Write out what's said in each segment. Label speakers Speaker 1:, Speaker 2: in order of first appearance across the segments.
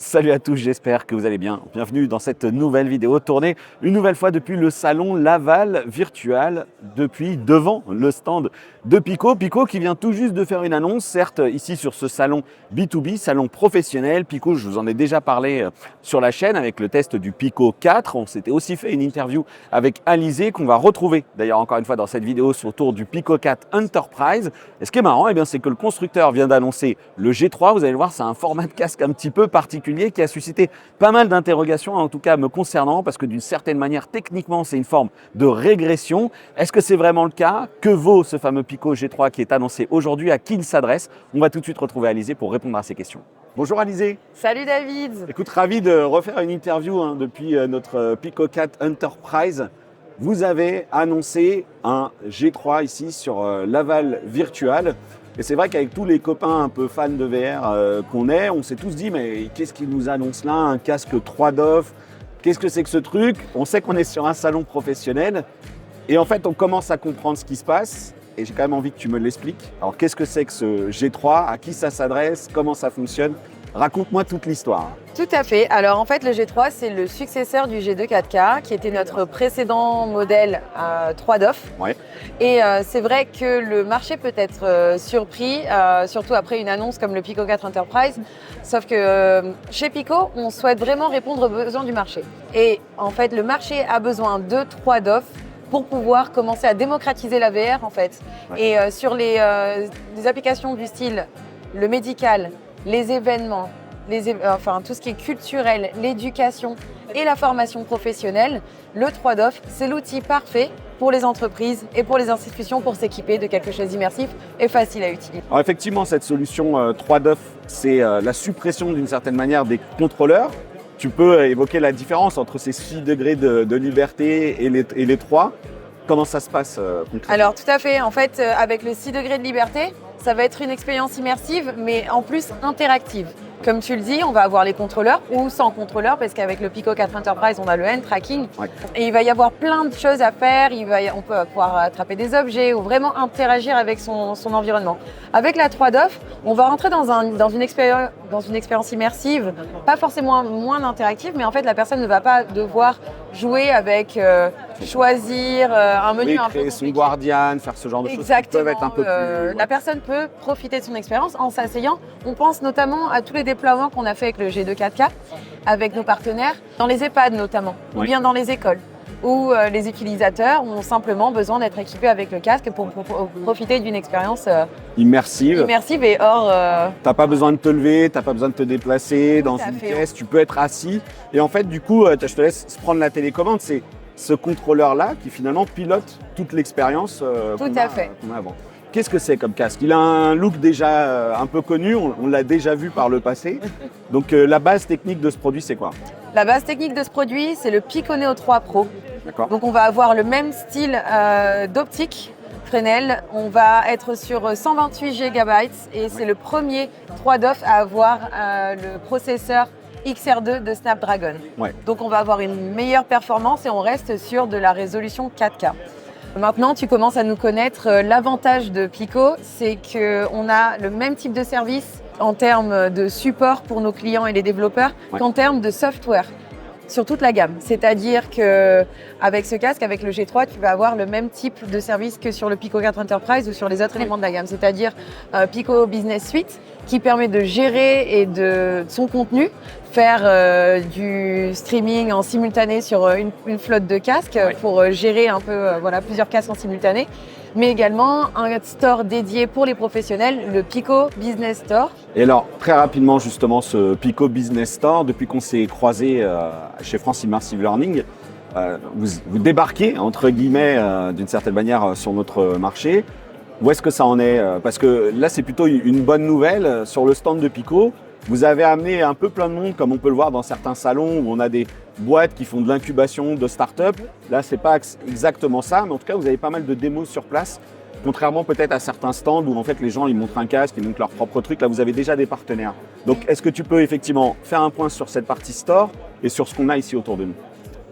Speaker 1: Salut à tous, j'espère que vous allez bien. Bienvenue dans cette nouvelle vidéo tournée une nouvelle fois depuis le salon Laval Virtual, depuis devant le stand de Pico. Pico qui vient tout juste de faire une annonce, certes ici sur ce salon B2B, salon professionnel. Pico, je vous en ai déjà parlé sur la chaîne avec le test du Pico 4. On s'était aussi fait une interview avec Alizé qu'on va retrouver d'ailleurs encore une fois dans cette vidéo autour du Pico 4 Enterprise. Et ce qui est marrant, c'est que le constructeur vient d'annoncer le G3. Vous allez le voir, c'est un format de casque un petit peu particulier qui a suscité pas mal d'interrogations, en tout cas me concernant, parce que d'une certaine manière, techniquement, c'est une forme de régression. Est-ce que c'est vraiment le cas? Que vaut ce fameux Pico G3 qui est annoncé aujourd'hui? À qui il s'adresse? On va tout de suite retrouver Alizé pour répondre à ces questions. Bonjour Alizé.
Speaker 2: Salut David.
Speaker 1: Écoute, ravi de refaire une interview depuis notre Pico 4 Enterprise. Vous avez annoncé un G3 ici sur Laval Virtual. Et c'est vrai qu'avec tous les copains un peu fans de VR qu'on est, on s'est tous dit mais qu'est-ce qu'il nous annonce là? Un casque 3DOF? Qu'est-ce que c'est que ce truc? On sait qu'on est sur un salon professionnel. Et en fait, on commence à comprendre ce qui se passe. Et j'ai quand même envie que tu me l'expliques. Alors, qu'est-ce que c'est que ce G3? À qui ça s'adresse? Comment ça fonctionne? Raconte-moi toute l'histoire.
Speaker 2: Tout à fait. Alors en fait, le G3, c'est le successeur du G2 4K, qui était notre précédent modèle 3DOF.
Speaker 1: Ouais.
Speaker 2: Et c'est vrai que le marché peut être surpris, surtout après une annonce comme le Pico 4 Enterprise. Sauf que chez Pico, on souhaite vraiment répondre aux besoins du marché. Et en fait, le marché a besoin de 3DOF pour pouvoir commencer à démocratiser la VR en fait. Ouais. Et sur les applications du style le médical, les événements, tout ce qui est culturel, l'éducation et la formation professionnelle, le 3DOF, c'est l'outil parfait pour les entreprises et pour les institutions pour s'équiper de quelque chose d'immersif et facile à utiliser.
Speaker 1: Alors effectivement, cette solution 3DOF, c'est la suppression d'une certaine manière des contrôleurs. Tu peux évoquer la différence entre ces 6 degrés de liberté et les 3. Comment ça se passe concrètement?
Speaker 2: Alors tout à fait, en fait, avec le 6 degrés de liberté, ça va être une expérience immersive, mais en plus interactive. Comme tu le dis, on va avoir les contrôleurs ou sans contrôleur, parce qu'avec le Pico 4 Enterprise, on a le hand tracking. Ouais. Et il va y avoir plein de choses à faire. On peut pouvoir attraper des objets ou vraiment interagir avec son environnement. Avec la 3DOF, on va rentrer dans une expérience immersive, pas forcément moins interactive, mais en fait, la personne ne va pas devoir jouer avec choisir un menu un peu
Speaker 1: créer son guardian, faire ce genre de choses qui peuvent être un peu plus...
Speaker 2: La personne peut profiter de son expérience en s'asseyant. On pense notamment à tous les déploiements qu'on a fait avec le G2 4K, avec nos partenaires, dans les EHPAD notamment, ou bien dans les écoles, où les utilisateurs ont simplement besoin d'être équipés avec le casque pour profiter d'une expérience
Speaker 1: immersive
Speaker 2: et hors...
Speaker 1: T'as pas besoin de te lever, t'as pas besoin de te déplacer dans une pièce, tu peux être assis. Et en fait, du coup, je te laisse prendre la télécommande. C'est ce contrôleur-là qui finalement pilote toute l'expérience qu'on a avant. Qu'est-ce que c'est comme casque? Il a un look déjà un peu connu, on l'a déjà vu par le passé. Donc la base technique de ce produit, c'est quoi?
Speaker 2: La base technique de ce produit, c'est le Pico Neo 3 Pro.
Speaker 1: D'accord.
Speaker 2: Donc on va avoir le même style d'optique Fresnel. On va être sur 128 GB et c'est le premier 3DOF à avoir le processeur XR2 de Snapdragon. Ouais. Donc on va avoir une meilleure performance et on reste sur de la résolution 4K. Maintenant, tu commences à nous connaître. L'avantage de Pico, c'est qu'on a le même type de service en termes de support pour nos clients et les développeurs qu'en termes de software sur toute la gamme. C'est-à-dire qu'avec ce casque, avec le G3, tu vas avoir le même type de service que sur le Pico 4 Enterprise ou sur les autres éléments de la gamme. C'est-à-dire Pico Business Suite qui permet de gérer et de son contenu, faire du streaming en simultané sur une flotte de casques pour gérer un peu plusieurs casques en simultané. Mais également un store dédié pour les professionnels, le Pico Business Store.
Speaker 1: Et alors, très rapidement, justement, ce Pico Business Store, depuis qu'on s'est croisés chez France Immersive Learning, vous débarquez, entre guillemets, d'une certaine manière, sur notre marché. Où est-ce que ça en est? Parce que là, c'est plutôt une bonne nouvelle. Sur le stand de Pico, vous avez amené un peu plein de monde, comme on peut le voir dans certains salons où on a des boîtes qui font de l'incubation de start-up. Là, c'est pas exactement ça, mais en tout cas, vous avez pas mal de démos sur place. Contrairement peut-être à certains stands où en fait les gens ils montrent un casque, ils montrent leur propre truc. Là, vous avez déjà des partenaires. Donc, est-ce que tu peux effectivement faire un point sur cette partie store et sur ce qu'on a ici autour de nous?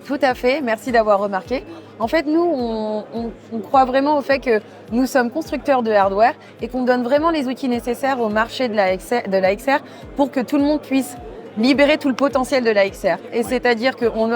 Speaker 2: Tout à fait, merci d'avoir remarqué. En fait, nous, on croit vraiment au fait que nous sommes constructeurs de hardware et qu'on donne vraiment les outils nécessaires au marché de la XR pour que tout le monde puisse libérer tout le potentiel de la XR. Et c'est-à-dire qu'on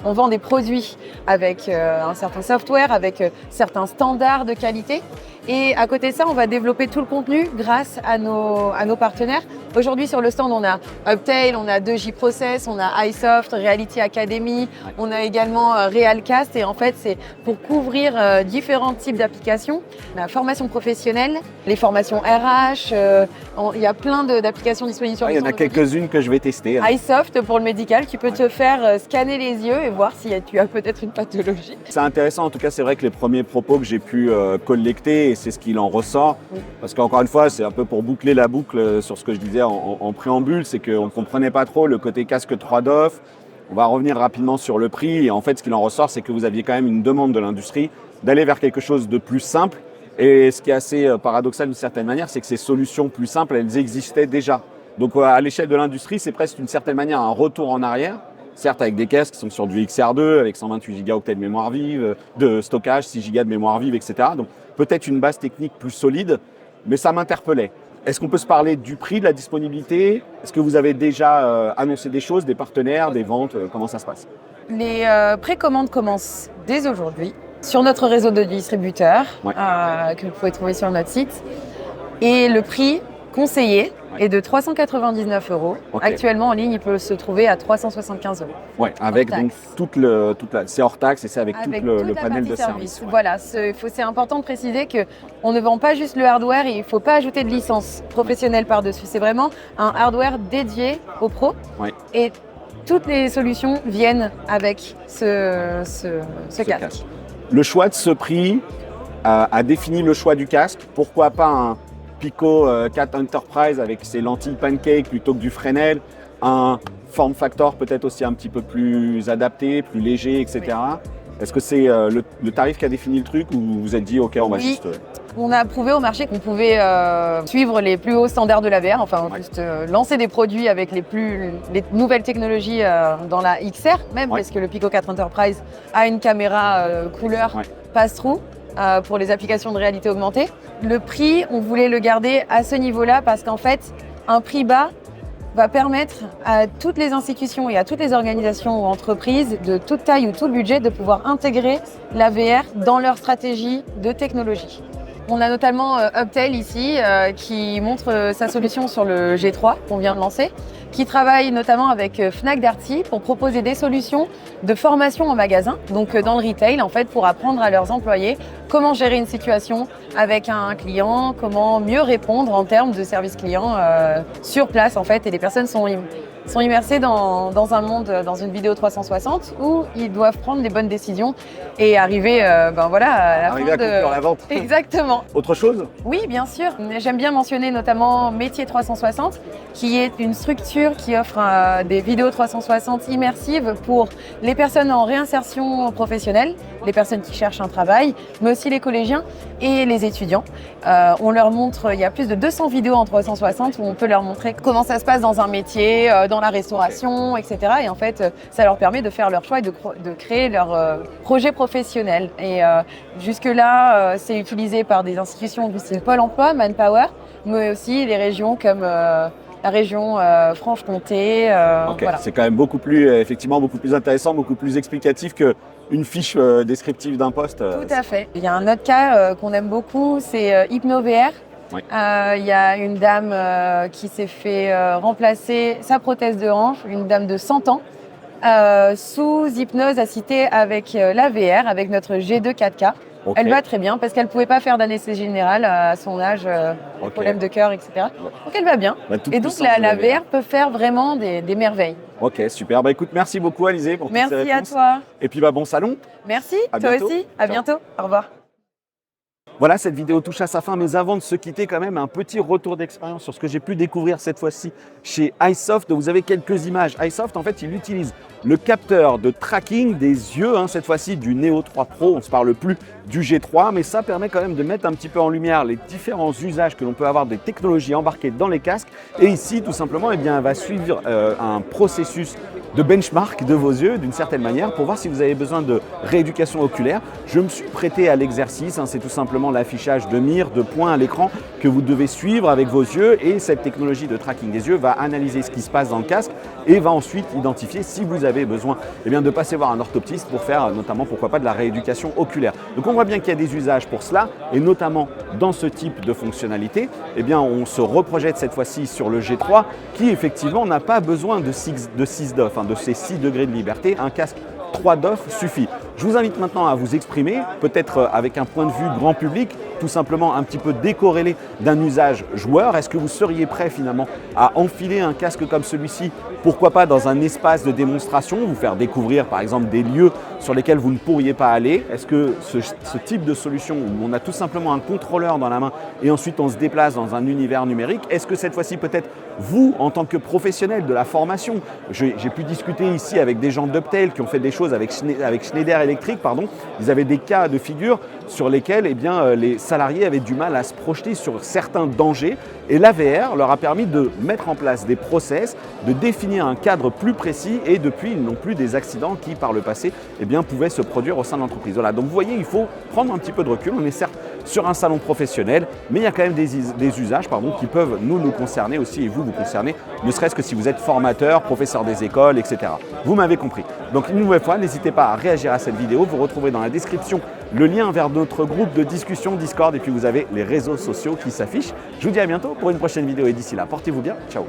Speaker 2: on vend des produits avec un certain software, avec certains standards de qualité. Et à côté de ça, on va développer tout le contenu grâce à nos partenaires. Aujourd'hui, sur le stand, on a Uptail, on a 2J Process, on a iSoft, Reality Academy, on a également Realcast. Et en fait, c'est pour couvrir différents types d'applications. La formation professionnelle, les formations RH, il y a plein d'applications disponibles sur le stand.
Speaker 1: Il y en a quelques-unes que je vais tester.
Speaker 2: iSoft pour le médical, tu peux te faire scanner les yeux et voir si tu as peut-être une pathologie.
Speaker 1: C'est intéressant, en tout cas c'est vrai que les premiers propos que j'ai pu collecter, et c'est ce qu'il en ressort, parce qu'encore une fois c'est un peu pour boucler la boucle sur ce que je disais en préambule, c'est qu'on ne comprenait pas trop le côté casque 3DOF. On va revenir rapidement sur le prix et en fait ce qu'il en ressort c'est que vous aviez quand même une demande de l'industrie d'aller vers quelque chose de plus simple, et ce qui est assez paradoxal d'une certaine manière, c'est que ces solutions plus simples elles existaient déjà. Donc à l'échelle de l'industrie c'est presque d'une certaine manière un retour en arrière. Certes, avec des caisses qui sont sur du XR2, avec 128 Go de mémoire vive, de stockage, 6 Go de mémoire vive, etc. Donc peut-être une base technique plus solide, mais ça m'interpellait. Est-ce qu'on peut se parler du prix, de la disponibilité? Est-ce que vous avez déjà annoncé des choses, des partenaires, des ventes? Comment ça se passe?
Speaker 2: Les précommandes commencent dès aujourd'hui sur notre réseau de distributeurs que vous pouvez trouver sur notre site. Et le prix conseillé est de 399 €. Okay. Actuellement, en ligne, il peut se trouver à 375 €.
Speaker 1: Ouais, avec donc c'est hors taxe et c'est avec tout le panel de services.
Speaker 2: Voilà, c'est important de préciser qu'on ne vend pas juste le hardware et il ne faut pas ajouter de licence professionnelle par-dessus. C'est vraiment un hardware dédié aux pros. Ouais. Et toutes les solutions viennent avec ce casque.
Speaker 1: Le choix de ce prix a défini le choix du casque. Pourquoi pas un Pico 4 Enterprise avec ses lentilles pancake plutôt que du Fresnel, un form factor peut-être aussi un petit peu plus adapté, plus léger, etc. Oui. Est-ce que c'est le tarif qui a défini le truc ou vous vous êtes dit ok on va juste…
Speaker 2: On a prouvé au marché qu'on pouvait suivre les plus hauts standards de la VR, enfin juste lancer des produits avec les nouvelles technologies dans la XR même, parce que le Pico 4 Enterprise a une caméra couleur pass-through. Pour les applications de réalité augmentée. Le prix, on voulait le garder à ce niveau-là parce qu'en fait, un prix bas va permettre à toutes les institutions et à toutes les organisations ou entreprises de toute taille ou tout budget de pouvoir intégrer la VR dans leur stratégie de technologie. On a notamment Uptail ici qui montre sa solution sur le G3 qu'on vient de lancer, qui travaille notamment avec Fnac Darty pour proposer des solutions de formation en magasin, donc dans le retail en fait, pour apprendre à leurs employés comment gérer une situation avec un client, comment mieux répondre en termes de service client sur place en fait, et les personnes sont immersés dans un monde, dans une vidéo 360 où ils doivent prendre des bonnes décisions et arriver à la fin de
Speaker 1: la vente.
Speaker 2: Exactement.
Speaker 1: Autre chose?
Speaker 2: Oui, bien sûr. J'aime bien mentionner notamment Métier 360, qui est une structure qui offre des vidéos 360 immersives pour les personnes en réinsertion professionnelle, les personnes qui cherchent un travail, mais aussi les collégiens et les étudiants. On leur montre, il y a plus de 200 vidéos en 360 où on peut leur montrer comment ça se passe dans un métier, dans la restauration, etc. Et en fait, ça leur permet de faire leur choix et de créer leur projet professionnel. Et jusque-là, c'est utilisé par des institutions du style Pôle emploi, Manpower, mais aussi les régions comme la région Franche-Comté.
Speaker 1: Voilà. C'est quand même beaucoup plus intéressant, beaucoup plus explicatif qu'une fiche descriptive d'un poste.
Speaker 2: Tout à fait. Il y a un autre cas qu'on aime beaucoup, c'est HypnoVR. Oui. Il y a une dame qui s'est fait remplacer sa prothèse de hanche, une dame de 100 ans, sous hypnose assistée avec la VR, avec notre G2 4K. Okay. Elle va très bien parce qu'elle ne pouvait pas faire d'anesthésie générale à son âge, problème de cœur, etc. Donc elle va bien. Et donc la VR peut faire vraiment des merveilles.
Speaker 1: Ok, super. Écoute, merci beaucoup Alizée pour toutes ces réponses.
Speaker 2: Merci à toi.
Speaker 1: Et puis bon salon.
Speaker 2: Merci, toi aussi. À bientôt. Au revoir.
Speaker 1: Voilà, cette vidéo touche à sa fin, mais avant de se quitter, quand même, un petit retour d'expérience sur ce que j'ai pu découvrir cette fois-ci chez iSoft. Vous avez quelques images. iSoft, en fait, il utilise le capteur de tracking des yeux, cette fois-ci du Neo 3 Pro, on ne se parle plus du G3, mais ça permet quand même de mettre un petit peu en lumière les différents usages que l'on peut avoir des technologies embarquées dans les casques. Et ici, tout simplement, elle va suivre un processus de benchmark de vos yeux d'une certaine manière pour voir si vous avez besoin de rééducation oculaire. Je me suis prêté à l'exercice, c'est tout simplement l'affichage de mire, de points à l'écran que vous devez suivre avec vos yeux, et cette technologie de tracking des yeux va analyser ce qui se passe dans le casque et va ensuite identifier si vous avez besoin de passer voir un orthoptiste pour faire notamment, pourquoi pas, de la rééducation oculaire. Donc on voit bien qu'il y a des usages pour cela, et notamment dans ce type de fonctionnalité, on se reprojette cette fois-ci sur le G3 qui effectivement n'a pas besoin de 6 DOF, de ces 6 degrés de liberté. Un casque 3 DOF suffit. Je vous invite maintenant à vous exprimer, peut-être avec un point de vue grand public, tout simplement un petit peu décorrélé d'un usage joueur. Est-ce que vous seriez prêt finalement à enfiler un casque comme celui-ci, pourquoi pas dans un espace de démonstration, vous faire découvrir par exemple des lieux sur lesquels vous ne pourriez pas aller? Est-ce que ce type de solution où on a tout simplement un contrôleur dans la main et ensuite on se déplace dans un univers numérique, est-ce que cette fois-ci peut-être vous, en tant que professionnel de la formation, j'ai pu discuter ici avec des gens d'Uptail qui ont fait des choses avec Schneider Electric, ils avaient des cas de figure sur lesquels les salariés avaient du mal à se projeter sur certains dangers, et l'AVR leur a permis de mettre en place des process, de définir un cadre plus précis, et depuis ils n'ont plus des accidents qui par le passé pouvaient se produire au sein de l'entreprise. Voilà, donc vous voyez, il faut prendre un petit peu de recul. On est certes sur un salon professionnel, mais il y a quand même des usages qui peuvent nous concerner aussi, et vous concerner, ne serait-ce que si vous êtes formateur, professeur des écoles, etc. Vous m'avez compris. Donc une nouvelle fois, n'hésitez pas à réagir à cette vidéo. Vous retrouverez dans la description le lien vers notre groupe de discussion Discord, et puis vous avez les réseaux sociaux qui s'affichent. Je vous dis à bientôt pour une prochaine vidéo, et d'ici là, portez-vous bien. Ciao.